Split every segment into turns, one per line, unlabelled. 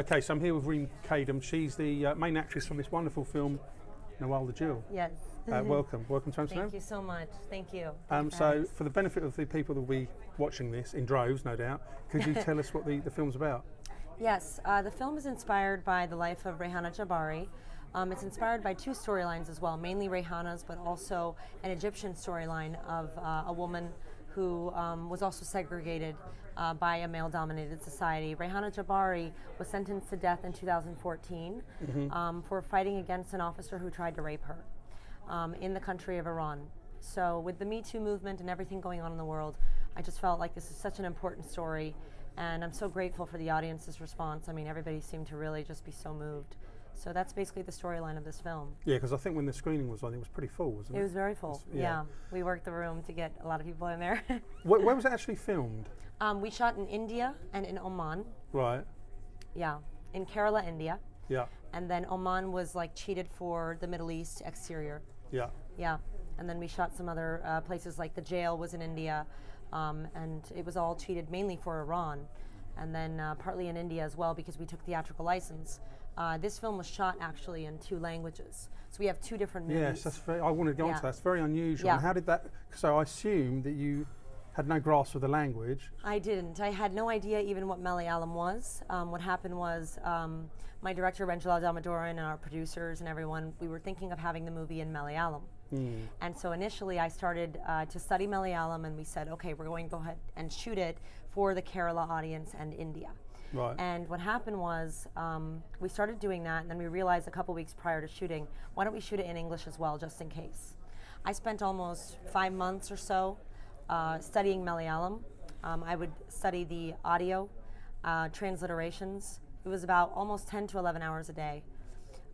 Okay, so I'm here with Reem Kadam. She's the main actress from this wonderful film, Nawal the Jewel.
Yes.
Welcome to Amsterdam.
Thank you so much. Thank you.
So, for the benefit of the people that will be watching this in droves, no doubt, could you tell us what the film's about?
Yes, the film is inspired by the life of Rehana Jabari. It's inspired by two storylines as well, mainly Rehana's, but also an Egyptian storyline of a woman who was also segregated by a male-dominated society. Rehana Jabari was sentenced to death in 2014 for fighting against an officer who tried to rape her in the country of Iran. So with the Me Too movement and everything going on in the world, I just felt like this is such an important story, and I'm so grateful for the audience's response. I mean, everybody seemed to really just be so moved. So that's basically the storyline of this film.
Yeah, because I think when the screening was on, it was pretty full, wasn't it?
It was very full, yeah. We worked the room to get a lot of people in there.
Where was it actually filmed?
We shot in India and in Oman.
Right.
Yeah, in Kerala, India.
Yeah.
And then Oman was like cheated for the Middle East exterior.
Yeah.
Yeah, and then we shot some other places, like the jail was in India, and it was all cheated mainly for Iran, and then partly in India as well because we took theatrical license. This film was shot actually in 2 languages, so we have 2 different movies.
Yes, that's very, I wanted to go on to that. That's very unusual.
Yeah.
And how did that? So I assume that you had no grasp of the language.
I didn't. I had no idea even what Malayalam was. What happened was my director Renjala Damadoran and our producers and everyone, we were thinking of having the movie in Malayalam. And so initially I started to study Malayalam, and we said, okay, we're going to go ahead and shoot it for the Kerala audience and India.
Right.
And what happened was we started doing that, and then we realized a couple weeks prior to shooting, why don't we shoot it in English as well, just in case. I spent almost 5 months or so studying Malayalam. I would study the audio, transliterations. It was about almost 10 to 11 hours a day.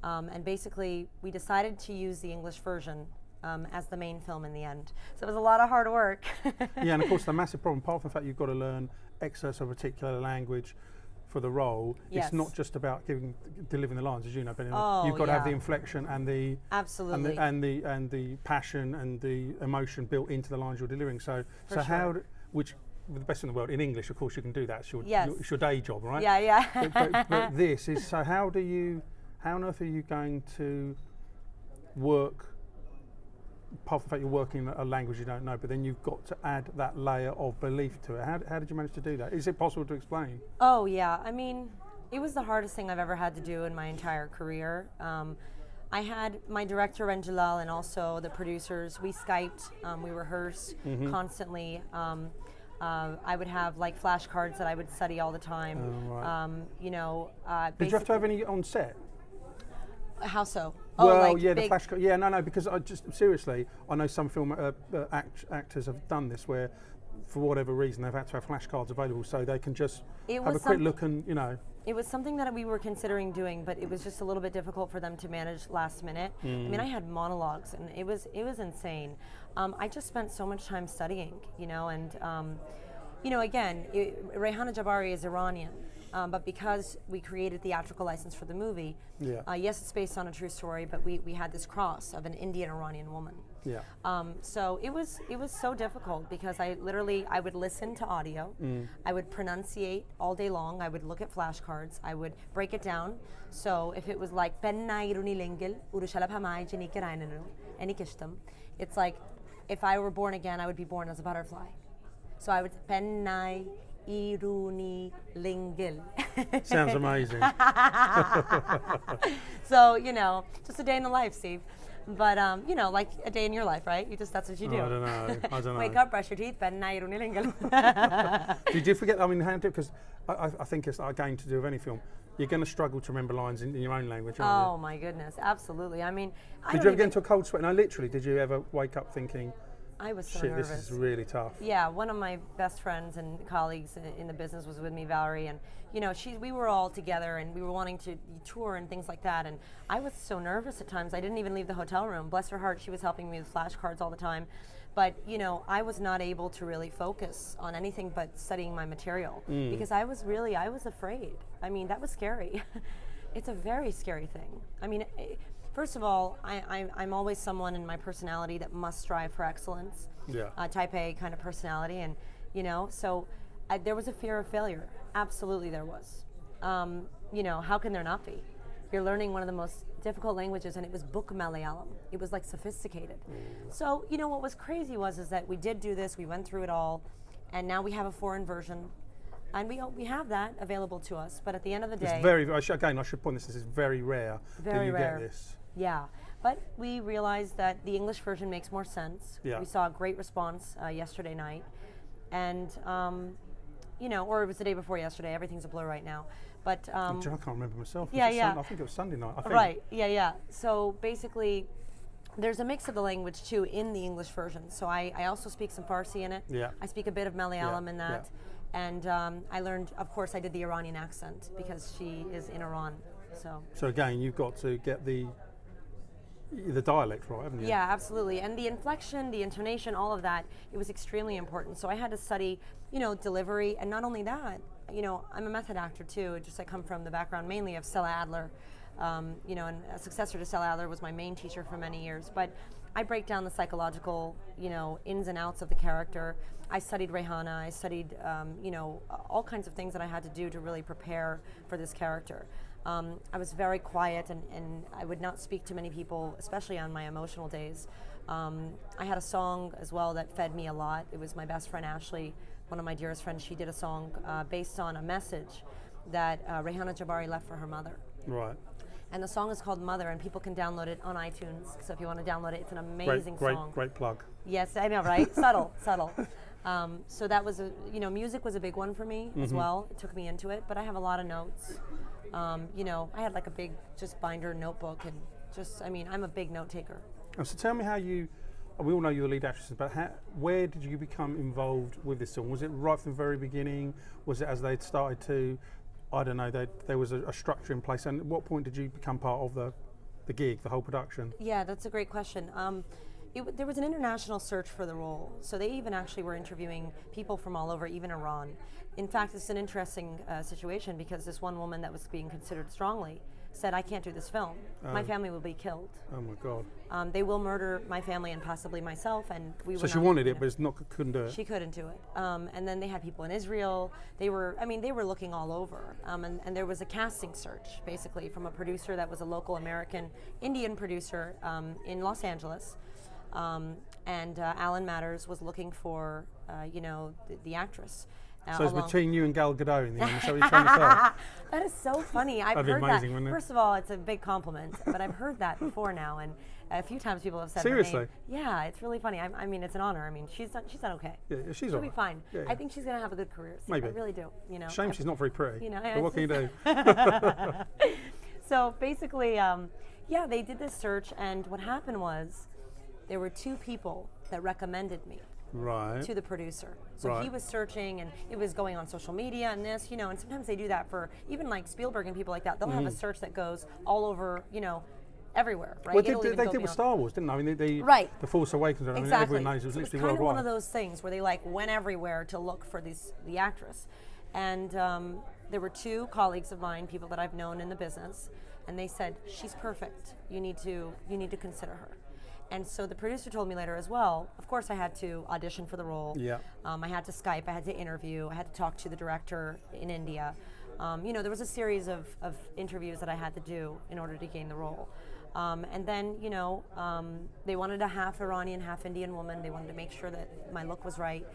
And basically, we decided to use the English version as the main film in the end. So it was a lot of hard work.
Yeah, and of course the massive problem, apart from the fact you've got to learn excerpts of a particular language for the role,
yes.
It's not just about delivering the lines, as you know, but
Oh,
you've got to have
yeah.
the inflection and the
Absolutely.
and the passion and the emotion built into the lines you're delivering. So
For
how,
sure.
which with the best in the world in English, of course, you can do that. It's your
Yes.
it's your day job, right?
Yeah, yeah.
but this is, so how on earth are you going to work? Apart from the fact you're working in a language you don't know, but then you've got to add that layer of belief to it. How did you manage to do that? Is it possible to explain?
Oh, yeah. I mean, it was the hardest thing I've ever had to do in my entire career. I had my director, Renjalal, and also the producers. We Skyped, we rehearsed constantly. I would have like flashcards that I would study all the time.
Oh, right.
You know,
Did you have to have any on set?
How so?
Well,
like
yeah, the
big-
flashcard. Yeah, no, because I just seriously, I know some film actors have done this where, for whatever reason, they've had to have flashcards available so they can just
It
have
was
a quick look and
It was something that we were considering doing, but it was just a little bit difficult for them to manage last minute. I mean, I had monologues, and it was insane. I just spent so much time studying, and again, Rehana Jabari is Iranian. But because we created theatrical license for the movie, yes, it's based on a true story, but we had this cross of an Indian-Iranian woman.
yeah.
So it was so difficult because I would listen to audio, I would pronunciate all day long, I would look at flashcards, I would break it down. So if it was like it's like if I were born again, I would be born as a butterfly. So I would Pennai Iruni Lingil.
Sounds amazing.
So, just a day in the life, Steve. But, like a day in your life, right? That's what you do.
I don't know.
Wake up, brush your teeth, Pennai Iruni Lingil.
Did you forget? I mean, how because I think it's again to do with any film. You're going to struggle to remember lines in your own language, aren't
Oh my goodness, absolutely. I mean,
Did you ever get into a cold sweat? No, literally. Did you ever wake up thinking,
I was so
shit,
nervous.
this is really tough?
Yeah, one of my best friends and colleagues in the business was with me, Valerie, and we were all together and we were wanting to tour and things like that, and I was so nervous at times. I didn't even leave the hotel room. Bless her heart, she was helping me with flashcards all the time. But, I was not able to really focus on anything but studying my material because I was afraid. I mean, that was scary. It's a very scary thing. I mean, first of all, I'm always someone in my personality that must strive for excellence.
Yeah.
Type A kind of personality, and so there was a fear of failure. Absolutely, there was. how can there not be? You're learning one of the most difficult languages, and it was book Malayalam. It was like sophisticated. So, what was crazy is that we did do this, we went through it all, and now we have a foreign version. And we have that available to us, but at the end of the day...
I should point this is very rare that you get this.
Yeah, but we realized that the English version makes more sense.
Yeah.
We saw a great response yesterday night, and, or it was the day before yesterday, everything's a blur right now. But
I can't remember myself.
Yeah.
I think it was Sunday night. I think.
Right, yeah. So basically, there's a mix of the language too in the English version. So I also speak some Farsi in it.
Yeah.
I speak a bit of Malayalam in that.
Yeah.
And I learned, of course, I did the Iranian accent because she is in Iran. So
again, you've got to get the dialect right, haven't you?
Yeah, absolutely. And the inflection, the intonation, all of that, it was extremely important. So I had to study, delivery, and not only that, I'm a method actor too. I come from the background mainly of Stella Adler, and a successor to Stella Adler was my main teacher for many years. But I break down the psychological, ins and outs of the character. I studied Rehana. I studied, all kinds of things that I had to do to really prepare for this character. I was very quiet, and I would not speak to many people, especially on my emotional days. I had a song as well that fed me a lot. It was my best friend Ashley, one of my dearest friends. She did a song based on a message that Rehana Jabari left for her mother.
Right.
And the song is called Mother, and people can download it on iTunes. So if you want to download it, it's an amazing song.
Great plug.
Yes, I know, right? Subtle. So that was music was a big one for me as well. It took me into it, but I have a lot of notes. I had like a big binder notebook, and I'm a big note taker.
So tell me how we all know you're the lead actress, but where did you become involved with this film? Was it right from the very beginning? Was it as they'd started to, I don't know, there was a structure in place? And at what point did you become part of the gig, the whole production?
Yeah, that's a great question. There was an international search for the role, so they even actually were interviewing people from all over, even Iran. In fact, it's an interesting situation because this one woman that was being considered strongly said, I can't do this film. My family will be killed.
Oh my God.
They will murder my family and possibly myself, and we were
So she wanted it, but couldn't do it.
She couldn't do it. And then they had people in Israel. They were looking all over. And there was a casting search, basically, from a producer that was a local American Indian producer in Los Angeles. And Alan Matters was looking for, the actress.
So it's between you and Gal Gadot in the end, so you're trying to say.
That is so funny. I've
That'd
heard
be amazing,
that.
wouldn't it?
First of all, it's a big compliment, but I've heard that before now, and a few times people have said
Seriously?
her name. Yeah, it's really funny. It's an honor. She's done okay.
Yeah, she'll
She'll be fine.
Yeah.
I think she's going to have a good career. So
Maybe.
I really do.
Shame she's not very pretty. But what can you do?
So basically, they did this search, and what happened was there were two people that recommended me.
Right.
To the producer. So he was searching, and it was going on social media and this, and sometimes they do that for even like Spielberg and people like that. They'll have a search that goes all over, everywhere, right?
Well, they did with Star Wars, didn't they?
Right.
The Force Awakens,
Exactly.
Everyone knows it was literally
kind
worldwide.
of one of those things where they went everywhere to look for the actress. And there were two colleagues of mine, people that I've known in the business, and they said, she's perfect. You need to consider her. And so the producer told me later as well, of course I had to audition for the role.
Yeah.
I had to Skype, I had to interview, I had to talk to the director in India. There was a series of interviews that I had to do in order to gain the role. And then, they wanted a half Iranian, half Indian woman. They wanted to make sure that my look was right.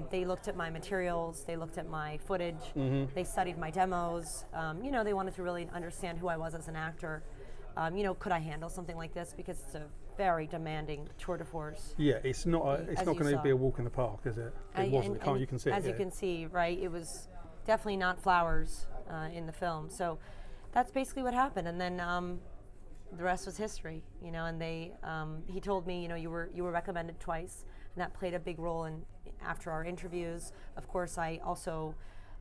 They looked at my materials, they looked at my footage, they studied my demos. They wanted to really understand who I was as an actor. Could I handle something like this? Because it's a very demanding tour de force.
Yeah, it's not going to be a walk in the park, is it? It wasn't. You can see it.
As you can see, right? It was definitely not flowers in the film. So that's basically what happened. And then the rest was history, And he told me, you were recommended twice, and that played a big role in after our interviews. Of course, I also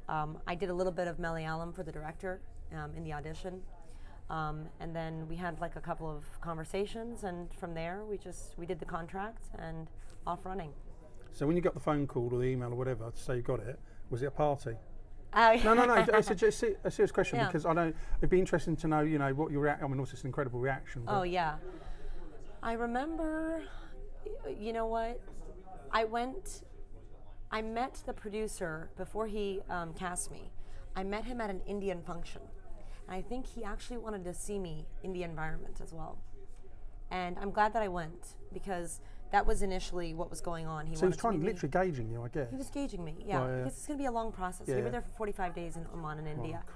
I did a little bit of Malayalam for the director in the audition. And then we had a couple of conversations, and from there we did the contract and off running.
So when you got the phone call or the email or whatever to say you got it, was it a party?
No.
It's a serious question because it'd be interesting to know, what your reaction. Also it's an incredible reaction.
Oh yeah, I remember. You know what? I met the producer before he cast me. I met him at an Indian function. And I think he actually wanted to see me in the environment as well. And I'm glad that I went, because that was initially what was going on.
So he was trying, literally gauging you, I guess.
He was gauging me, yeah.
Right, yeah.
Because it's going to be a long process. We were there for 45 days in Oman in India.
Oh,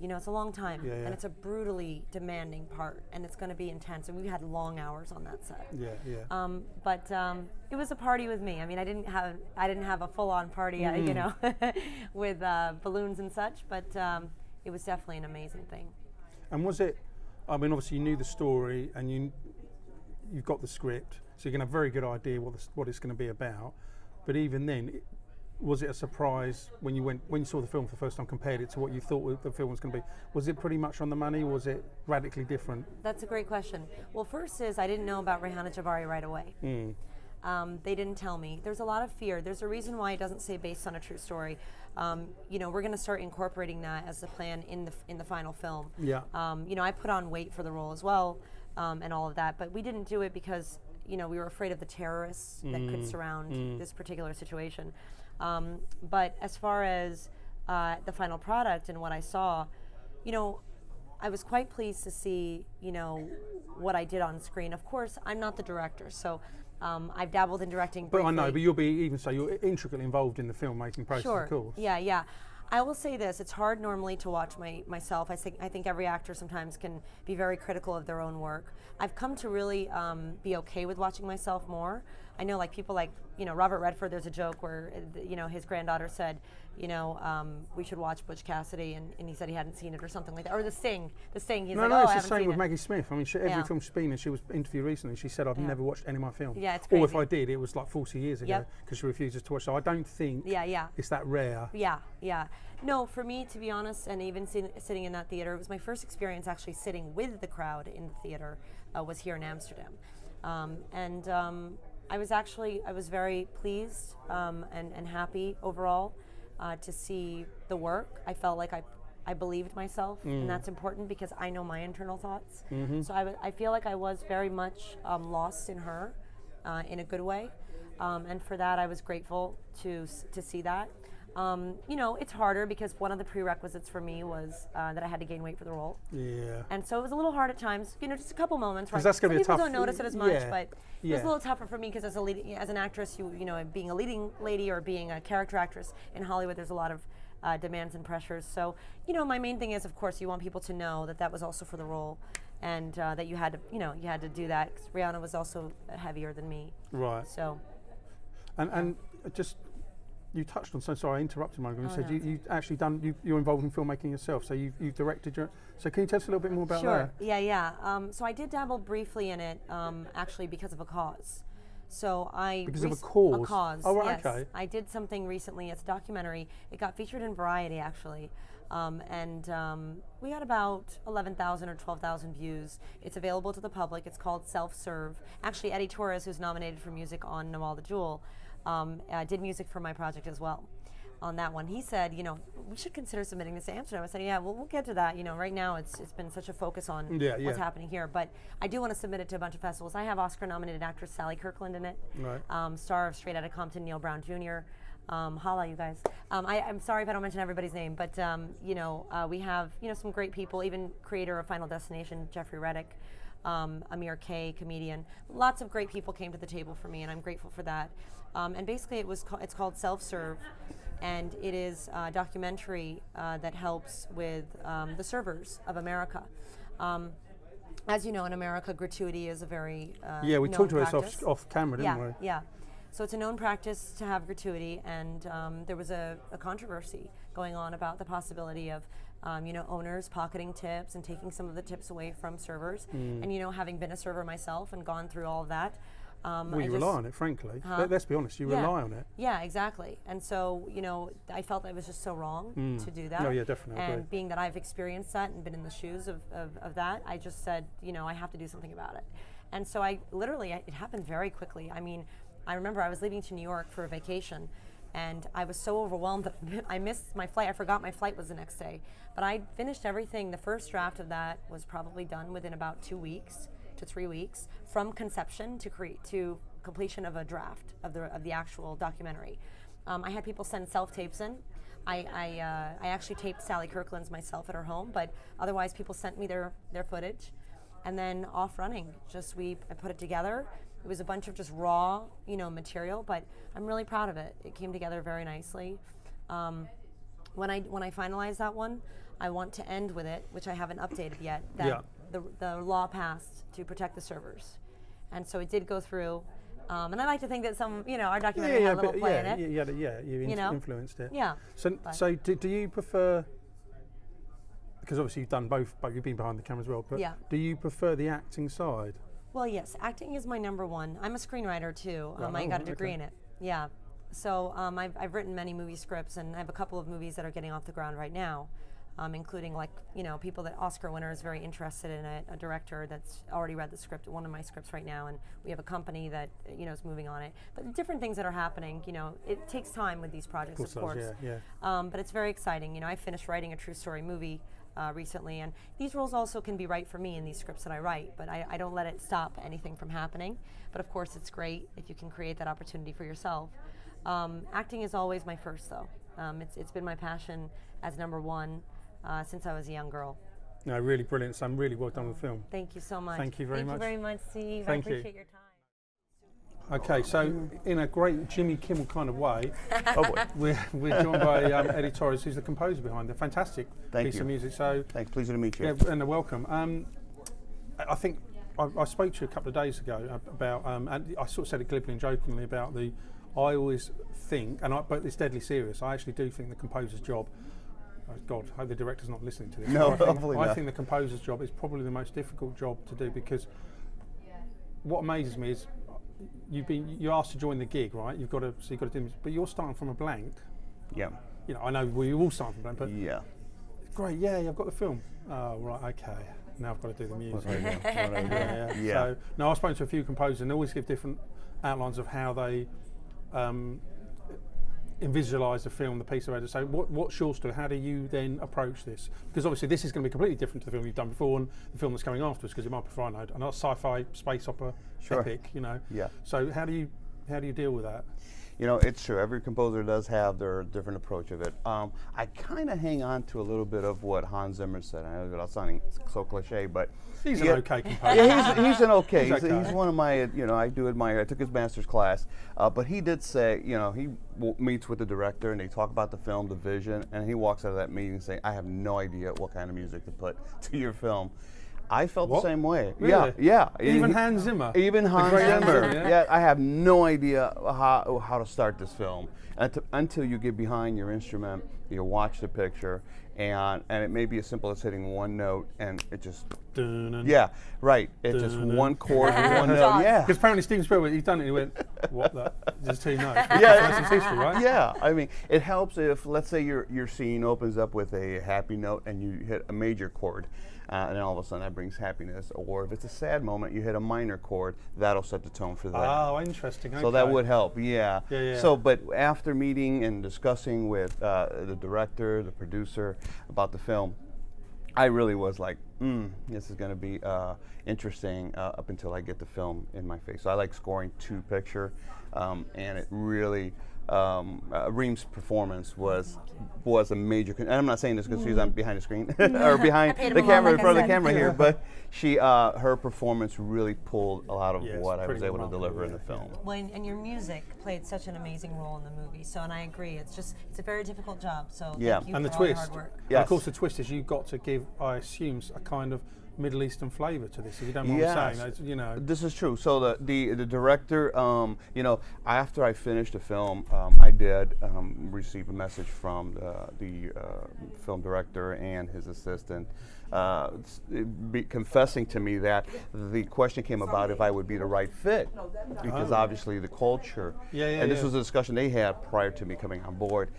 you know, it's a long time,
yeah, yeah.
and it's a brutally demanding part, and it's going to be intense. And we had long hours on that set.
Yeah, yeah.
But it was a party with me. I mean, I didn't have a full-on party, you know, with balloons and such. But it was definitely an amazing thing.
And was it? I mean, obviously you knew the story, and you've got the script, so you're going to have a very good idea what it's going to be about. But even then, was it a surprise when you saw the film for the first time, compared it to what you thought the film was going to be? Was it pretty much on the money, or was it radically different?
That's a great question. Well, first is I didn't know about Rehana Jabari right away. They didn't tell me. There's a lot of fear. There's a reason why it doesn't say based on a true story. You know, we're going to start incorporating that as the plan in the final film.
Yeah.
You know, I put on weight for the role as well, and all of that, but we didn't do it because, you know, we were afraid of the terrorists that could surround this particular situation. But as far as the final product and what I saw, you know, I was quite pleased to see, you know, what I did on screen. Of course, I'm not the director, so I've dabbled in directing briefly.
But I know, but you're intricately involved in the filmmaking process,
sure.
of course.
Yeah, yeah. I will say this, it's hard normally to watch myself. I think every actor sometimes can be very critical of their own work. I've come to really be okay with watching myself more. I know, like, people like, you know, Robert Redford, there's a joke where, you know, his granddaughter said, you know, we should watch Butch Cassidy, and he said he hadn't seen it or something like that. Or The Sting, he's like,
it's
oh, I haven't
the same
seen
with
it.
Maggie Smith. I mean, every film she's been in, she was interviewed recently, she said, I've never watched any of my films.
Yeah, it's
Or if
crazy.
I did, it was like 40 years ago, because she refuses to watch. So I don't think it's that rare.
Yeah, yeah. No, for me, to be honest, and even sitting in that theater, it was my first experience actually sitting with the crowd in the theater, was here in Amsterdam. I was very pleased and happy overall to see the work. I felt like I believed myself, and that's important because I know my internal thoughts. So I feel like I was very much lost in her, in a good way, and for that I was grateful to see that. You know, it's harder because one of the prerequisites for me was that I had to gain weight for the role.
Yeah.
And so it was a little hard at times, you know, just a couple moments. Right?
That's going to be a
people
tough.
don't notice it as much, but it was
Yeah.
a little tougher for me because as an actress, you know, being a leading lady or being a character actress in Hollywood, there's a lot of demands and pressures. So, you know, my main thing is, of course, you want people to know that that was also for the role, and that you had to do that. 'Cause Rihanna was also heavier than me.
Right.
So.
And just. You touched on, so sorry I interrupted, Margaret. You said
no.
you actually you're involved in filmmaking yourself, so you've directed your. So can you tell us a little bit more about
Sure.
that?
Yeah. So I did dabble briefly in it, actually because of a cause. So
Because of a cause?
A cause.
Oh, right,
yes.
okay.
I did something recently. It's a documentary. It got featured in Variety, actually. We got about 11,000 or 12,000 views. It's available to the public. It's called Self-Serve. Actually, Eddie Torres, who's nominated for music on Nawal the Jewel, did music for my project as well on that one. He said, you know, we should consider submitting this to Amsterdam. I said, yeah, well, we'll get to that. You know, right now it's been such a focus on what's happening here. But I do want to submit it to a bunch of festivals. I have Oscar-nominated actress Sally Kirkland in it,
Right.
Star of Straight Outta Compton, Neil Brown Jr. Holla, you guys. I'm sorry if I don't mention everybody's name, but you know, we have, you know, some great people, even creator of Final Destination, Jeffrey Reddick, Amir K, comedian. Lots of great people came to the table for me, and I'm grateful for that. And basically, it's called Self-Serve, and it is a documentary that helps with the servers of America. As you know, in America, gratuity is a very
we talked about
practice.
this off camera, didn't we?
Yeah. So it's a known practice to have gratuity, and there was a controversy going on about the possibility of you know, owners pocketing tips and taking some of the tips away from servers. And you know, having been a server myself and gone through all of that.
Well, you rely on it, frankly. Let's be honest, you rely on it.
Yeah, exactly. And so, you know, I felt that it was just so wrong to do that.
No, yeah, definitely.
And
I agree.
being that I've experienced that and been in the shoes of that, I just said, you know, I have to do something about it. And so it happened very quickly. I mean, I remember I was leaving to New York for a vacation, and I was so overwhelmed that I missed my flight. I forgot my flight was the next day. But I finished everything. The first draft of that was probably done within about 2 weeks to 3 weeks, from conception to completion of a draft of the actual documentary. I had people send self-tapes in. I actually taped Sally Kirkland's myself at her home, but otherwise people sent me their footage, and then off running. I put it together. It was a bunch of just raw, material, but I'm really proud of it. It came together very nicely. When I finalize that one, I want to end with it, which I haven't updated yet. That the law passed to protect the servers, and so it did go through. And I like to think that our documentary had a little play in it.
You influenced it.
Yeah.
So do you prefer? Because obviously you've done both, but you've been behind the camera as well. But do you prefer the acting side?
Well, yes, acting is my number one. I'm a screenwriter too. I got a degree in it. Yeah. So I've written many movie scripts, and I have a couple of movies that are getting off the ground right now, including people that Oscar winner is very interested in it, a director that's already read the script, one of my scripts right now, and we have a company that is moving on it. But different things that are happening. It takes time with these projects, of course. But it's very exciting. I finished writing a true story movie recently, and these roles also can be right for me in these scripts that I write, but I don't let it stop anything from happening. But of course it's great if you can create that opportunity for yourself. Acting is always my first, though. It's been my passion as number one since I was a young girl.
No, really brilliant. So I'm really well done with the film.
Thank you so much.
Thank you very much.
Thank you very much, Steve.
Thank
I appreciate your time.
Okay, so in a great Jimmy Kimmel kind of way, we're joined by Eddie Torres, who's the composer behind the fantastic piece of music. So
thanks, pleasure to meet you.
Yeah, and welcome. I think I spoke to you a couple of days ago about, and I sort of said it glibly and jokingly about I always think, but it's deadly serious, I actually do think the composer's job, God, I hope the director's not listening to this.
No,
I think the composer's job is probably the most difficult job to do, because what amazes me is you're asked to join the gig, right? You've got to do this, but you're starting from a blank.
Yeah.
I know we all start from a blank, but
yeah.
Great, I've got the film. Oh, right, okay. Now I've got to do the music.
Yeah.
So, no, I've spoken to a few composers, and they always give different outlines of how they visualise the film, the piece of editing. So what's your story? How do you then approach this? Because obviously this is going to be completely different to the film you've done before and the film that's coming afterwards, because it might be for another sci-fi space opera epic,
Yeah.
So how do you deal with that?
It's true. Every composer does have their different approach of it. I kind of hang on to a little bit of what Hans Zimmer said. I know without sounding so cliche, but
he's an okay composer.
Yeah, he's an okay. He's one of my. I do admire. I took his master's class, but he did say, he meets with the director and they talk about the film, the vision, and he walks out of that meeting saying, "I have no idea what kind of music to put to your film." I felt the same way.
Really?
Yeah.
Even Hans Zimmer.
Even Hans Zimmer. Yeah, I have no idea how to start this film until you get behind your instrument, you watch the picture, and it may be as simple as hitting one note, and it just yeah, right. It's just one chord, one note. Yeah.
Because apparently Steven Spielberg, he's done it. He went, "What the? Just two notes."
Yeah,
it's history, right?
Yeah. I mean, it helps if, let's say, your scene opens up with a happy note and you hit a major chord. And then all of a sudden that brings happiness. Or if it's a sad moment, you hit a minor chord, that'll set the tone for that.
Oh, interesting. Okay.
So that would help, yeah.
Yeah.
So, but after meeting and discussing with the director, the producer about the film, I really was like, this is going to be interesting up until I get the film in my face. So I like scoring to picture, and it really, Reem's performance was a major. And I'm not saying this because I'm behind the screen or behind the camera, in front of the camera here, but her performance really pulled a lot of what I was able to deliver in the film.
Well, and your music played such an amazing role in the movie. So, and I agree, it's a very difficult job. So thank you
and
for
the
all your
twist.
hard work.
Yes.
And of course, the twist is you've got to give, I assume, a kind of Middle Eastern flavour to this. If you don't mind me saying,
This is true. So the director, after I finished the film, I did receive a message from the film director and his assistant, confessing to me that the question came about if I would be the right fit, because obviously the culture. And this was a discussion they had prior to me coming on board.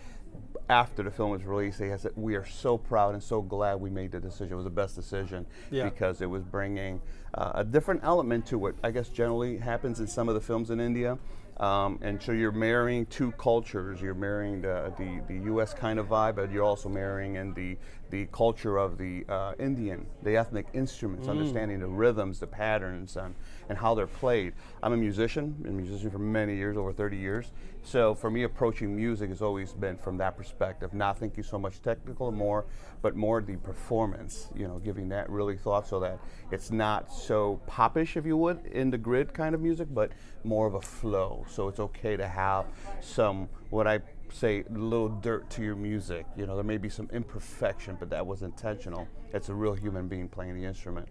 After the film was released, they had said, "We are so proud and so glad we made the decision. It was the best decision because it was bringing a different element to what I guess generally happens in some of the films in India." And so you're marrying two cultures. You're marrying the U.S. kind of vibe, but you're also marrying in the the culture of the Indian, the ethnic instruments, understanding the rhythms, the patterns, and how they're played. I'm a musician, been a musician for many years, over 30 years. So for me, approaching music has always been from that perspective, not thinking so much technical but more the performance, giving that really thought so that it's not so popish, if you would, in the grid kind of music, but more of a flow. So it's okay to have some, what I say, a little dirt to your music. There may be some imperfection, but that was intentional. It's a real human being playing the instrument.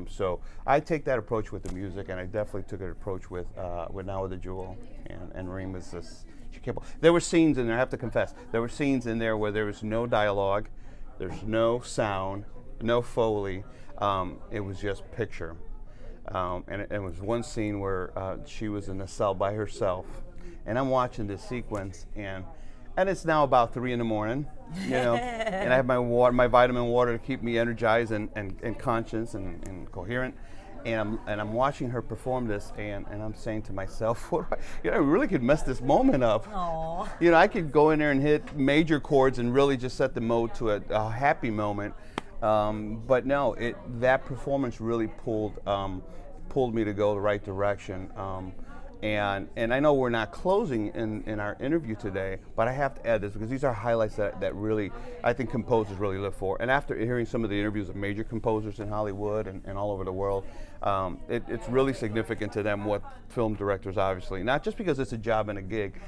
So I take that approach with the music, and I definitely took an approach with Now with the Jewel, and Reem was this. There were scenes in there, I have to confess, there were scenes in there where there was no dialogue, there's no sound, no Foley. It was just picture. And it was one scene where she was in a cell by herself, and I'm watching this sequence, and it's now about 3 a.m, and I have my water, my vitamin water to keep me energized and conscious and coherent, and I'm watching her perform this, and I'm saying to myself, I really could mess this moment up.
Aww.
I could go in there and hit major chords and really just set the mode to a happy moment, but no, that performance really pulled me to go the right direction. And I know we're not closing in our interview today, but I have to add this because these are highlights that really, I think composers really live for. And after hearing some of the interviews of major composers in Hollywood and all over the world, it's really significant to them what film directors, obviously, not just because it's a job and a gig,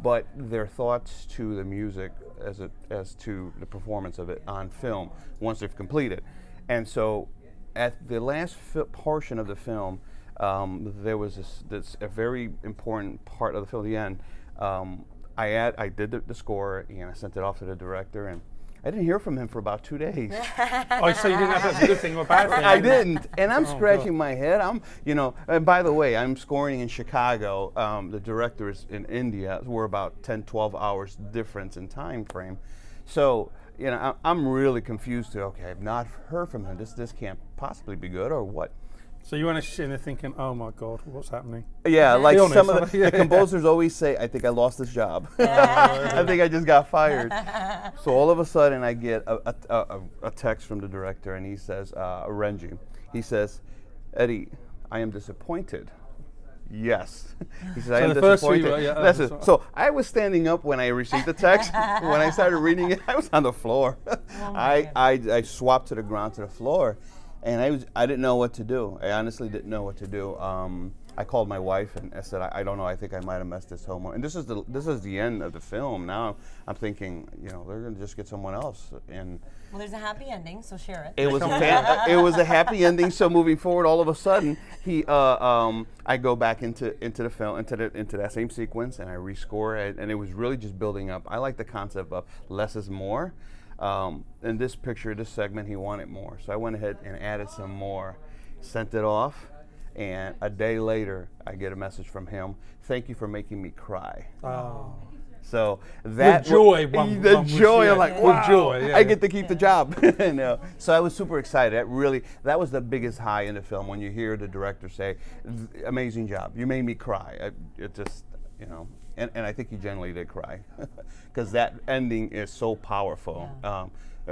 but their thoughts to the music as to the performance of it on film once they've completed. And so at the last portion of the film, there was a very important part of the film. At the end, I did the score and I sent it off to the director, and I didn't hear from him for about 2 days.
Oh, so you didn't know if that's a good thing or a bad thing?
I didn't, and I'm scratching my head. And by the way, I'm scoring in Chicago. The director is in India. We're about 10, 12 hours difference in time frame. So, I'm really confused. I've not heard from him. This can't possibly be good, or what?
So you weren't sitting there thinking, oh my God, what's happening?
Yeah, like
honest,
some of the composers always say, I think I lost this job. I think I just got fired. So all of a sudden I get a text from the director, and he says, Renji, he says, Eddie, I am disappointed. Yes. He says, I am disappointed. So I was standing up when I received the text. When I started reading it, I was on the floor. I swapped to the ground, to the floor. And I didn't know what to do. I honestly didn't know what to do. I called my wife and I said, I don't know. I think I might have messed this home up. And this is the end of the film. Now I'm thinking, they're going to just get someone else. And
well, there's a happy ending, so share it.
it was a happy ending. So moving forward, all of a sudden, I go back into the film, into that same sequence, and I rescore it. And it was really just building up. I like the concept of less is more. In this picture, this segment, he wanted more. So I went ahead and added some more, sent it off, and a day later, I get a message from him. Thank you for making me cry.
Oh.
So that
with joy,
the joy, I'm like, wow,
with joy,
I get to keep the job. So I was super excited. That was the biggest high in the film, when you hear the director say, amazing job, you made me cry. It just, And I think he generally did cry, because that ending is so powerful.
Yeah.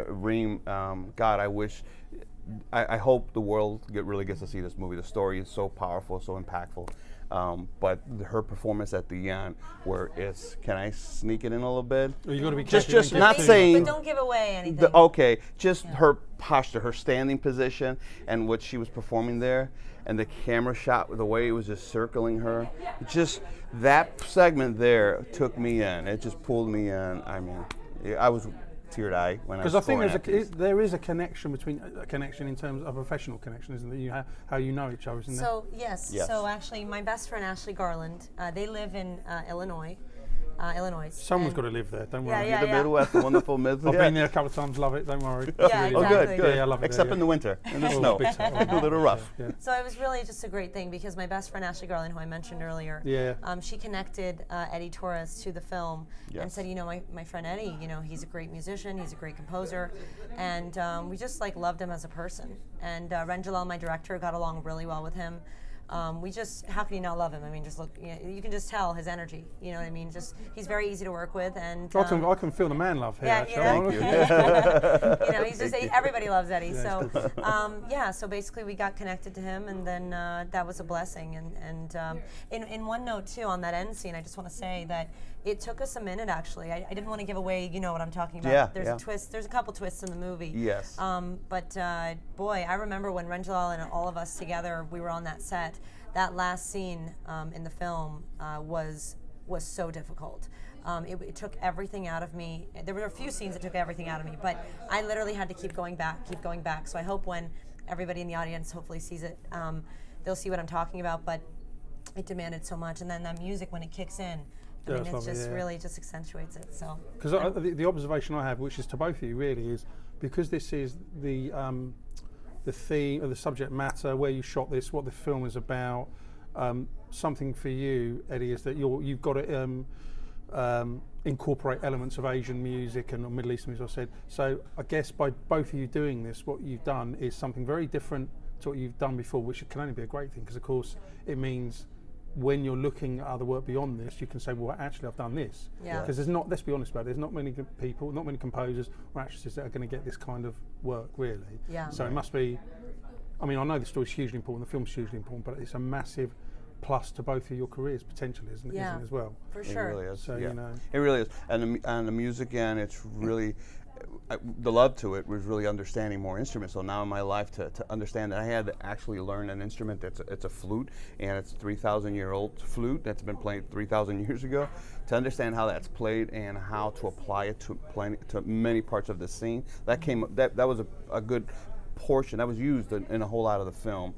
Reem, God, I hope the world really gets to see this movie. The story is so powerful, so impactful. But her performance at the end, where can I sneak it in a little bit?
Well, you got to be
just
careful,
not saying.
But don't give away anything.
Her posture, her standing position, and what she was performing there, and the camera shot, the way it was just circling her. Just that segment there took me in. It just pulled me in. I mean, I was teared-eyed when I was.
Because I think there is a connection in terms of a professional connection, isn't there? How you know each other, isn't there?
So yes. So actually, my best friend Ashley Garland, they live in Illinois.
Someone's got to live there, don't worry.
The Midwest, the wonderful Midwest.
I've been there a couple of times, love it, don't worry.
Yeah,
Oh,
exactly.
good.
Yeah, I love it.
Except in the winter, in the snow. A little rough.
Yeah.
So it was really just a great thing, because my best friend Ashley Garland, who I mentioned earlier, she connected Eddie Torres to the film and said, my friend Eddie, he's a great musician, he's a great composer, and we just loved him as a person. And Ren Jalal, my director, got along really well with him. we just, how can you not love him? I mean, just look, you can just tell his energy. You know what I mean? Just he's very easy to work with, and
I can feel the man love here.
yeah,
Actually.
Thank you.
he's just everybody loves Eddie. So so basically we got connected to him, and then that was a blessing. And in one note too, on that end scene, I just want to say that it took us a minute actually. I didn't want to give away, you know what I'm talking about.
Yeah,
there's a twist. There's a couple twists in the movie.
Yes.
But boy, I remember when Renjalal and all of us together, we were on that set. That last scene in the film was so difficult. It took everything out of me. There were a few scenes that took everything out of me, but I literally had to keep going back. So I hope when everybody in the audience hopefully sees it, they'll see what I'm talking about. But it demanded so much, and then that music when it kicks in, I mean, it just really just accentuates it. So
because the observation I have, which is to both of you really, is because this is the theme or the subject matter, where you shot this, what the film is about. Something for you, Eddie, is that you've got to incorporate elements of Asian music and Middle Eastern music, I said. So I guess by both of you doing this, what you've done is something very different to what you've done before, which can only be a great thing, because of course it means when you're looking at other work beyond this, you can say, well, actually I've done this. Because there's not, let's be honest about it, there's not many people, not many composers or actresses that are going to get this kind of work, really. So it must be, I mean, I know the story's hugely important, the film's hugely important, but it's a massive plus to both of your careers potentially, isn't it? Isn't it as well?
For sure.
It really is.
So, you know.
It really is. And the music, and it's really, the love to it was really understanding more instruments. So now in my life to understand that I had to actually learn an instrument it's a flute, and it's a 3,000-year-old flute that's been played 3,000 years ago. To understand how that's played and how to apply it to many parts of the scene, that was a good portion that was used in a whole lot of the film.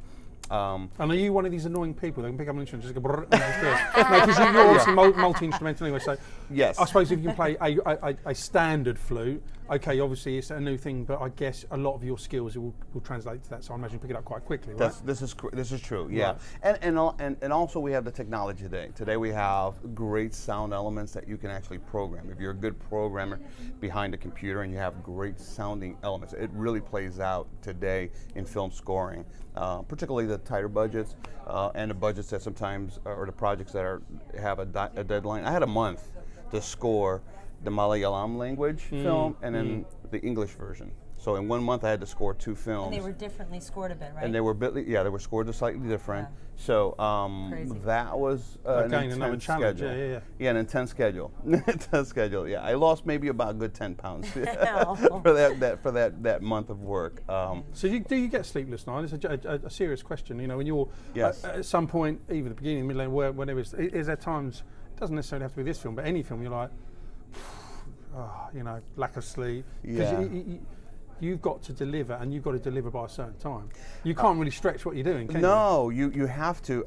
And are you one of these annoying people that can pick up an instrument and just go brrr, and just do it? No, because you're obviously multi-instrumental anyway, so
yes.
I suppose if you can play a standard flute, okay, obviously it's a new thing, but I guess a lot of your skills will translate to that, so I imagine you pick it up quite quickly, right?
This is true, yeah. Right. And also we have the technology today. Today we have great sound elements that you can actually program. If you're a good programmer behind a computer and you have great sounding elements, it really plays out today in film scoring, particularly the tighter budgets and the budgets that sometimes, or the projects that have a deadline. I had a month to score the Malayalam language film and then the English version. So in 1 month I had to score 2 films.
And they were differently scored a bit, right?
And they were they were scored slightly different. Yeah. So that was an intense schedule. Yeah, an intense schedule. Intense schedule. Yeah, I lost maybe about a good 10 pounds for that month of work.
So do you get sleepless nights? It's a serious question. You know, when you're at some point, either the beginning, middle, end, whenever is there times? It doesn't necessarily have to be this film, but any film, you're like, you know, lack of sleep. Because you've got to deliver, and you've got to deliver by a certain time. You can't really stretch what you're doing, can you?
No, you have to.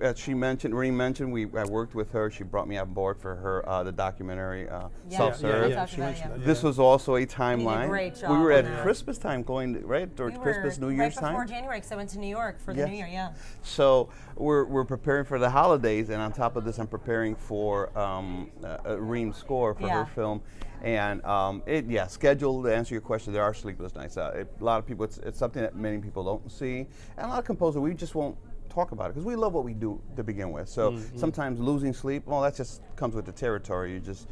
As she mentioned, Reen mentioned, I worked with her. She brought me on board for her the documentary Self-Serve. This was also a timeline.
Great job.
We were at Christmas time, towards Christmas, New Year's time.
Right before January, because I went to New York for the New Year. So
we're preparing for the holidays, and on top of this, I'm preparing for Reen's score for her film. And schedule, to answer your question, there are sleepless nights. A lot of people, it's something that many people don't see. And a lot of composers, we just won't talk about it because we love what we do to begin with. So sometimes losing sleep, well, that just comes with the territory. You just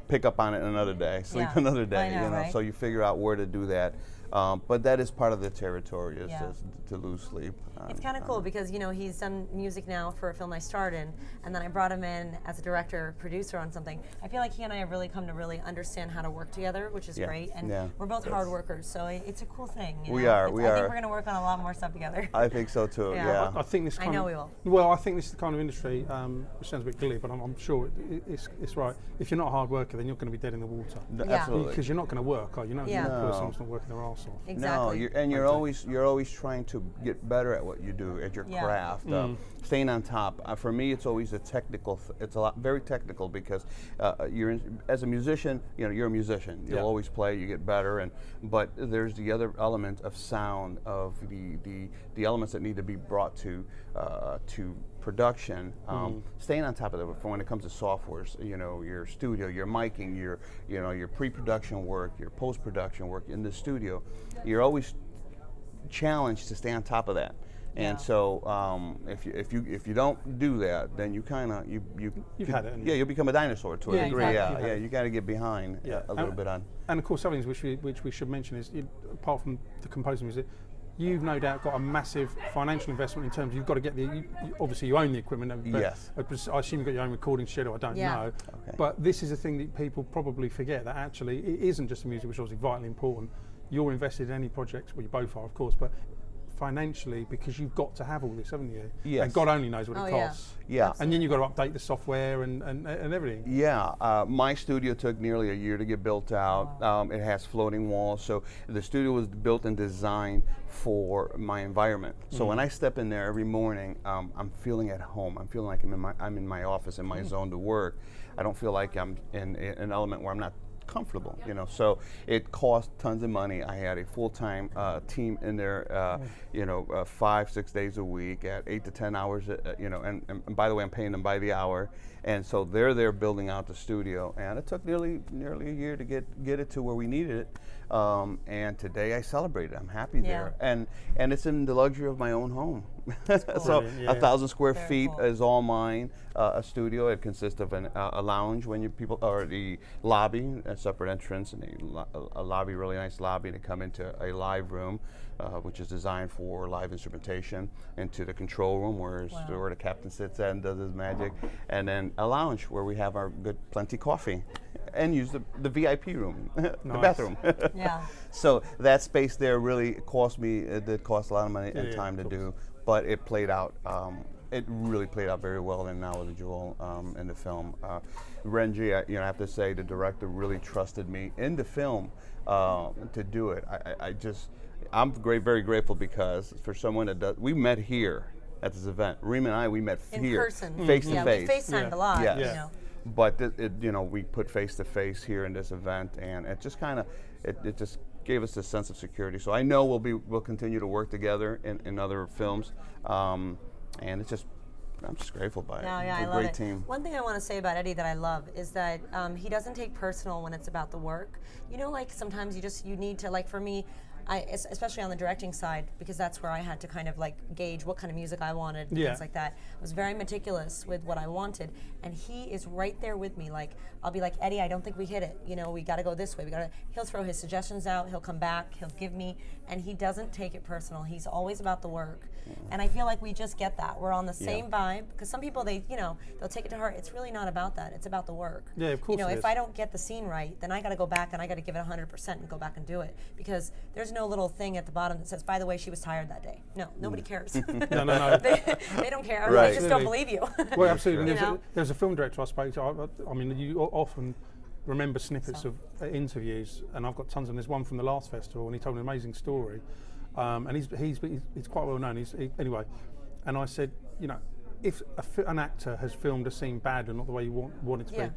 pick up on it another day, sleep another day.
Right?
So you figure out where to do that. But that is part of the territory, is to lose sleep.
It's kind of cool because, you know, he's done music now for a film I starred in, and then I brought him in as a director, producer on something. I feel like he and I have really come to really understand how to work together, which is great. And we're both hard workers, so it's a cool thing.
We are.
I think we're going to work on a lot more stuff together.
I think so too.
I think this.
I know we will.
Well, I think this is the kind of industry, which sounds a bit glib, but I'm sure it's right. If you're not a hard worker, then you're going to be dead in the water.
Absolutely.
Because you're not going to work, are you? You're not someone's not working their arse off.
Exactly.
No, you're always trying to get better at what you do, at your craft, staying on top. For me, it's always a technical. It's very technical because as a musician, you're a musician. You'll always play. You get better, but there's the other element of sound, of the elements that need to be brought to production. Staying on top of it. For when it comes to softwares, your studio, your miking, your pre-production work, your post-production work in the studio, you're always challenged to stay on top of that. And so if you don't do that, then you kind of
You've had it.
you'll become a dinosaur to a
Yeah,
degree.
exactly.
You got to get behind a little bit on.
And of course, something which we should mention is, apart from the composing music, you've no doubt got a massive financial investment in terms of you've got to get obviously you own the equipment. But
Yes.
I assume you've got your own recording studio. I don't know.
Okay.
But this is a thing that people probably forget, that actually it isn't just the music, which is obviously vitally important. You're invested in any projects, well, you both are, of course, but financially, because you've got to have all this, haven't you?
Yes.
And God only knows what it costs.
Yeah.
And then you've got to update the software and everything.
Yeah, my studio took nearly a year to get built out.
Wow.
It has floating walls, so the studio was built and designed for my environment. So when I step in there every morning, I'm feeling at home. I'm feeling like I'm in my office, in my zone to work. I don't feel like I'm in an element where I'm not comfortable, so it cost tons of money. I had a full-time team in there, 5-6 days a week at 8 to 10 hours, and by the way, I'm paying them by the hour, and so they're there building out the studio, and it took nearly a year to get it to where we needed it, and today I celebrate it. I'm happy there, and it's in the luxury of my own home. So 1,000 square feet is all mine. A studio. It consists of a lounge when or the lobby, a separate entrance, and a lobby, really nice lobby to come into a live room, which is designed for live instrumentation, into the control room where the captain sits and does his magic, and then a lounge where we have our good plenty coffee, and use the VIP room, the bathroom.
Yeah.
So that space there really cost me. It did cost a lot of money and time to do, but it played out. It really played out very well in Now with a Jewel in the film. Renji, I have to say, the director really trusted me in the film to do it. I'm very grateful because for someone that does, we met here at this event. Reem and I, we met
In
here,
person.
face to
Yeah,
face.
we FaceTimed a lot.
Yes. But we put face to face here in this event, and it just kind of, it just gave us a sense of security. So I know we'll continue to work together in other films. And I'm just grateful by it.
Yeah,
It's a great team.
One thing I want to say about Eddie that I love is that he doesn't take personal when it's about the work. Like sometimes you need to, like for me, especially on the directing side, because that's where I had to kind of like gauge what kind of music I wanted and things like that. I was very meticulous with what I wanted, and he is right there with me. Like I'll be like, Eddie, I don't think we hit it. We got to go this way. He'll throw his suggestions out. He'll come back. He'll give me, and he doesn't take it personal. He's always about the work, and I feel like we just get that. We're on the same vibe, because some people they'll take it to heart. It's really not about that. It's about the work.
Yeah, of course.
If I don't get the scene right, then I got to go back and I got to give it 100% and go back and do it, because there's no little thing at the bottom that says, by the way, she was tired that day. No, nobody cares.
No.
They don't care.
Right.
They just don't believe you.
Well, absolutely.
You know?
There's a film director I spoke to. I mean, you often remember snippets of interviews, and I've got tons. And there's one from the last festival, and he told an amazing story. And he's quite well known. Anyway, and I said, if an actor has filmed a scene bad and not the way you want it to be,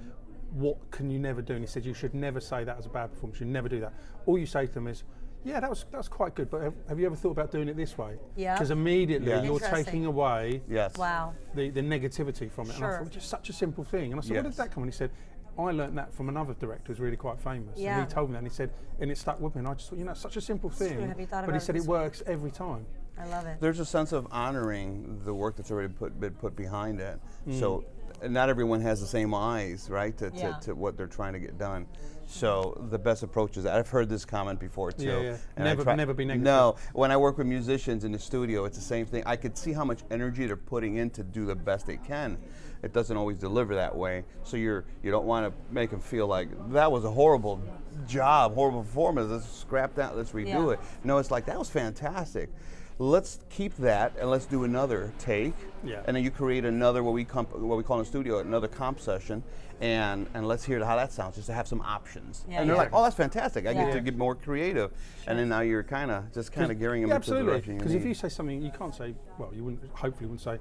what can you never do? And he said, you should never say that as a bad performance. You never do that. All you say to them is, yeah, that was quite good, but have you ever thought about doing it this way?
Yeah.
Because immediately you're
Interesting.
taking away
Wow.
the negativity from it.
Sure.
And I thought, just such a simple thing. And I said, where did that come? And he said, I learnt that from another director who's really quite famous.
Yeah.
And he told me that, and he said, and it stuck with me. And I just thought, it's such a simple thing.
True. Have you thought
but
about
he said
it
it
this way?
works every time.
I love it.
There's a sense of honoring the work that's already been put behind it. So not everyone has the same eyes, right, to what they're trying to get done. So the best approach is, I've heard this comment before too.
Yeah.
And
Never be negative.
No, when I work with musicians in the studio, it's the same thing. I could see how much energy they're putting in to do the best they can. It doesn't always deliver that way. So you don't want to make them feel like that was a horrible job, horrible performance. Let's scrap that. Let's redo it. No, it's like, that was fantastic. Let's keep that and let's do another take.
Yeah.
And then you create another what we call in the studio another comp session, and let's hear how that sounds, just to have some options.
Yeah,
and they're
yeah.
like, oh, that's fantastic. I get to
Yeah.
get more creative. And then now you're kind of gearing them into the
absolutely.
direction.
Because if you say something, you can't say, well, you hopefully wouldn't say,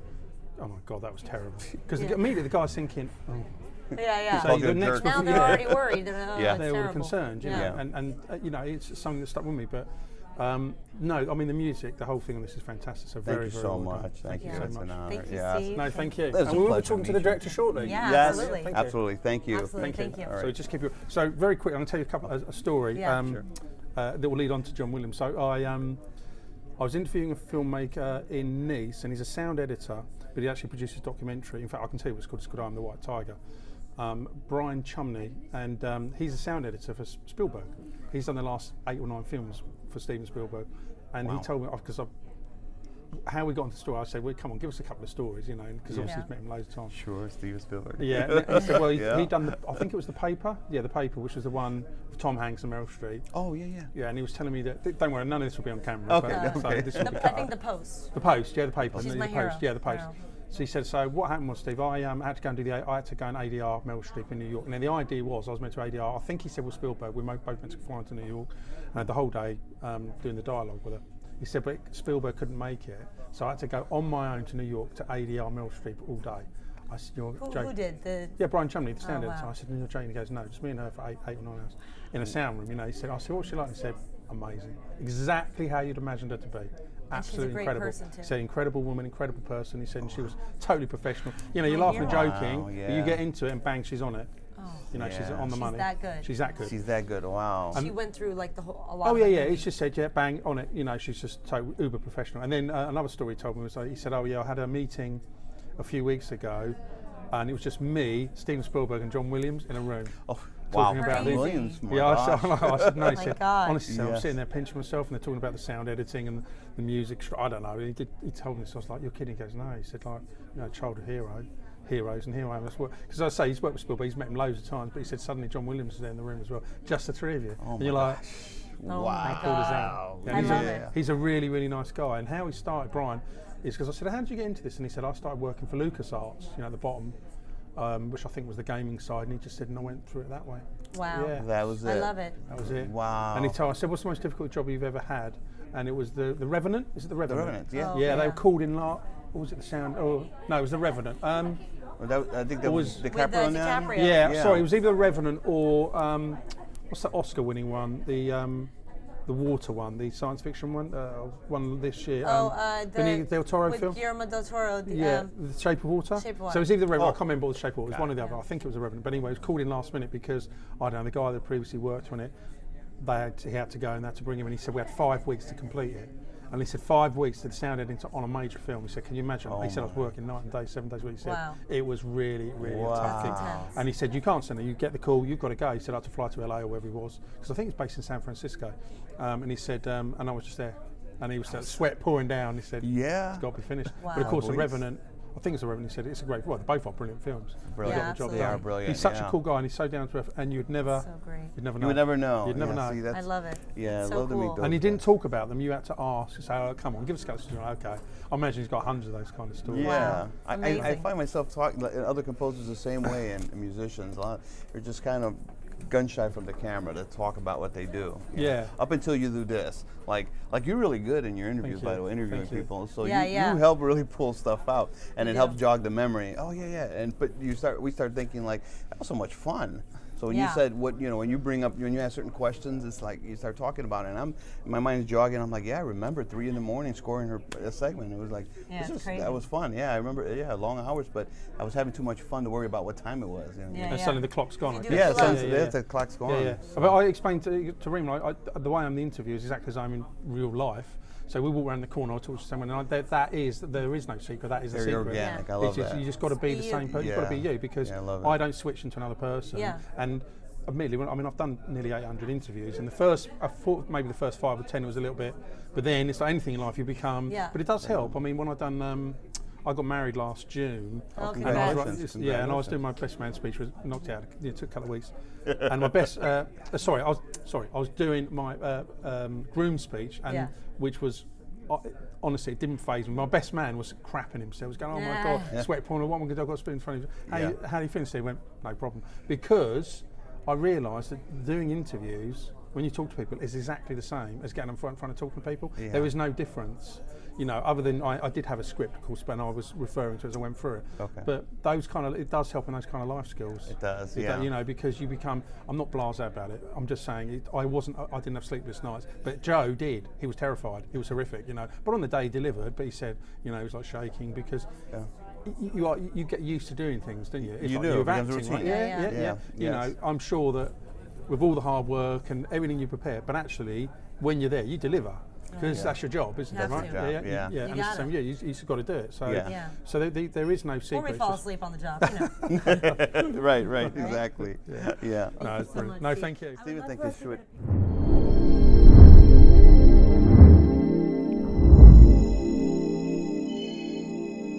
oh my God, that was terrible. Because immediately the guy's thinking, oh.
Yeah.
So
the
next
Now they're already worried. Oh,
Yeah.
it's
they're all
terrible.
concerned, and it's something that stuck with me. But no, I mean the music, the whole thing on this is fantastic. So
Thank
very,
you
very
so
well done.
much. Thank you.
you.
It's an honor.
Thank you,
Yes.
Steve.
No, thank you.
It was
And
a
we will be
pleasure
talking
to
to the
meet
director
you.
shortly.
Yeah,
Yes,
absolutely.
Thank you.
absolutely. Thank you.
Absolutely.
Thank you.
Thank you.
So just keep your. So very quick, I'm going to tell you a story
Yeah.
Sure.
that will lead on to John Williams. So I was interviewing a filmmaker in Nice, and he's a sound editor, but he actually produces a documentary. In fact, I can tell you what it's called. It's called I'm the White Tiger. Brian Chumney, and he's a sound editor for Spielberg. He's done the last 8 or 9 films for Steven Spielberg, and he told me, because how we got into the story, I said, well, come on, give us a couple of stories, you know, because obviously he's met him loads of times.
Sure, Steven Spielberg.
Yeah, and he said, well, he'd done, I think it was The Paper, The Paper, which was the one with Tom Hanks and Meryl Streep.
Oh, yeah.
Yeah, and he was telling me that, don't worry, none of this will be on camera.
Okay,
but,
okay.
So this will be
I
cut
think
out.
The Post.
The Post, The Paper.
She's
the
my
Post,
hero.
Yeah, The Post.
Hero.
So he said, so what happened was, Steve, I had to go and I had to go and ADR Meryl Streep in New York. And then the idea was I was meant to ADR, I think he said with Spielberg, we both meant to fly to New York, and had the whole day doing the dialogue with her. He said, but Spielberg couldn't make it, so I had to go on my own to New York to ADR Meryl Streep all day. I said, you're joking.
Who did?
Yeah, Brian Chumley, the sound editor.
wow.
I said, you're joking. He goes, no, just me and her for eight or 9 hours in a sound room. You know, he said, I said, what's she like? He said, amazing. Exactly how you'd imagined her to be. Absolutely
great
incredible.
person too.
He said, incredible woman, incredible person. He said, and she was totally professional. You know, you're laughing and joking,
Wow,
but
yeah.
you get into it and bang, she's on it. You know, she's
Yeah.
on the
She's
money.
that good.
She's that good.
She's that good. Wow.
She went through like a lot.
Oh
of
yeah,
the
yeah.
movie.
He just said, yeah, bang on it. You know, she's just so uber professional. And then another story he told me was he said, oh yeah, I had a meeting a few weeks ago, and it was just me, Steven Spielberg, and John Williams in a room.
Oh, wow.
about
this.
Williams. My
Yeah,
gosh.
I said no. He
my
said,
God.
honestly, I'm
Yes.
sitting there pinching myself, and they're talking about the sound editing and the music. I don't know. He told me this. I was like, you're kidding? He goes, no. He said, like, you know, childhood heroes, and here I am. Because I say he's worked with Spielberg, he's met him loads of times, but he said suddenly John Williams is there in the room as well, just the 3 of you.
Oh
and
my
you're like,
gosh.
Oh
Wow.
my
how cool is that?
Wow.
Yeah,
I
he's,
love
a,
it.
he's a really, really nice guy. And how he started, Brian, is because I said, how did you get into this? And he said, I started working for LucasArts, you know, at the bottom, which I think was the gaming side. And he just said, and I went through it that way.
Wow.
Yeah.
That was it.
I love it.
That was it.
Wow.
And he told, I said, what's the most difficult job you've ever had? And it was the Revenant. Is it the Revenant?
Revenant, yeah.
Oh,
Yeah, they
yeah.
were called in what was it, the sound? Oh, no, it was the Revenant.
I think that was
With
DiCaprio on that.
DiCaprio.
Yeah,
Yeah.
sorry, it was either the Revenant or what's that Oscar-winning one? The water one, the science fiction one this year. Benicio del Toro
with
film.
Guillermo del Toro.
Yeah, The Shape of Water.
Shape of Water.
So it was either the Revenant,
Oh.
I can't remember what the Shape of Water. It was one or the other. I think it was the Revenant. But anyway, it was called in last minute because, I don't know, the guy that previously worked on it, he had to go and they had to bring him in. He said we had 5 weeks to complete it. And he said 5 weeks to the sound editing on a major film. He said, can you imagine?
Oh
he said I was
my.
working night and day, 7 days a week. He said
Wow.
it was really, really
Wow.
a tough
That's
thing.
intense.
And he said, you can't send it, you get the call, you've got to go. He said I had to fly to LA or wherever he was, because I think it's based in San Francisco. And he said, and I was just there. And he was sweat pouring down. He said,
Yeah.
it's got to be finished.
Wow.
But of course, The
Weeks.
Revenant, I think it's The Revenant, he said, it's a great, well, they both are brilliant films.
Brilliant.
Yeah,
Got the job
absolutely.
They
done.
are brilliant.
He's such
yeah.
a cool guy and he's so down to earth, and you'd never
So great.
know.
You would never know.
You'd never
Yeah,
know.
see,
I
that's-
love it.
Yeah,
It's
I
so
love to meet
cool.
those
And he
guys.
didn't talk about them. You had to ask, say, oh, come on, give us a couple. Okay. I imagine he's got hundreds of those kind of stories.
Yeah,
Wow.
I
Amazing.
find myself talking, like, other composers the same way, and musicians. They're just kind of gun shy from the camera to talk about what they do. you know.
Yeah.
Up until you do this, like you're really good in your interviews,
you.
by the way, interviewing
Thank you.
people. So
Yeah,
you
yeah.
help really pull stuff out, and
You
it
do.
helps jog the memory. Oh yeah, and but we start thinking like that was so much fun. So when you
Yeah.
said when you ask certain questions, it's like you start talking about it, and my mind's jogging. I'm like, yeah, I remember 3 a.m. scoring a segment. It was like
Yeah, it's crazy.
that was fun. Yeah, I remember. Yeah, long hours, but I was having too much fun to worry about what time it was. You know?
Yeah,
And
yeah.
suddenly the clock's gone.
You
I
do
guess.
Yeah,
it
so
love.
that's the clock's gone.
Yeah.
So-
But I explained to Reem, the way I'm the interview is exactly as I'm in real life. So we walk around the corner, I talk to someone, and there is no secret. That is the
Very
secret.
organic.
Yeah.
I love
It's just,
that.
you just got to be the
Be
same
you.
person. You've got to be
Yeah.
you, because
Yeah, I love it.
I don't switch into another person.
Yeah.
And admittedly, I've done nearly 800 interviews, and I thought maybe the first 5 or 10 was a little bit, but then it's like anything in life, you become.
Yeah.
But it does help. I mean, when I got married last June.
Oh,
and I was,
congratulations.
yeah, and I was doing my best man speech, was knocked out. It took a couple of weeks. And my best, I was doing my groom speech, and
Yeah.
which was, honestly, it didn't faze me. My best man was crapping himself. He was going, oh my
Yeah.
God,
Yeah.
sweat pouring. What am I going to do? I've got to spit in front of you.
Yeah.
How do you feel? So he went, no problem. Because I realised that doing interviews, when you talk to people, is exactly the same as getting in front of talking to people.
Yeah.
There is no difference. You know, other than I did have a script, of course, and I was referring to it as I went through it.
Okay.
But it does help in those kind of life skills.
It does, yeah.
You know, because you become, I'm not blasé about it. I'm just saying, I didn't have sleepless nights. But Joe did. He was terrified. He was horrific, you know. But on the day he delivered, but he said, you know, he was like shaking because you get used to doing things, don't you? It's
You
like
do,
you're
it becomes
acting,
routine.
right?
Yeah,
Yeah.
yeah.
You
Yes.
know, I'm sure that with all the hard work and everything you prepare, but actually, when you're there, you deliver. because that's your job, isn't it?
Have
Right?
to.
Yeah.
yeah.
You
And it's the
gotta.
same. Yeah, you've got to do it. So,
Yeah.
Yeah.
so there is no secret.
Or we
It's
fall
just-
asleep on the job, you know.
Right, exactly. Yeah.
No,
Thank you
it's
so
brilliant.
much,
No,
Steve.
thank you.
I would
Steven,
love
thank
for
you.
us to
Sure.
get a-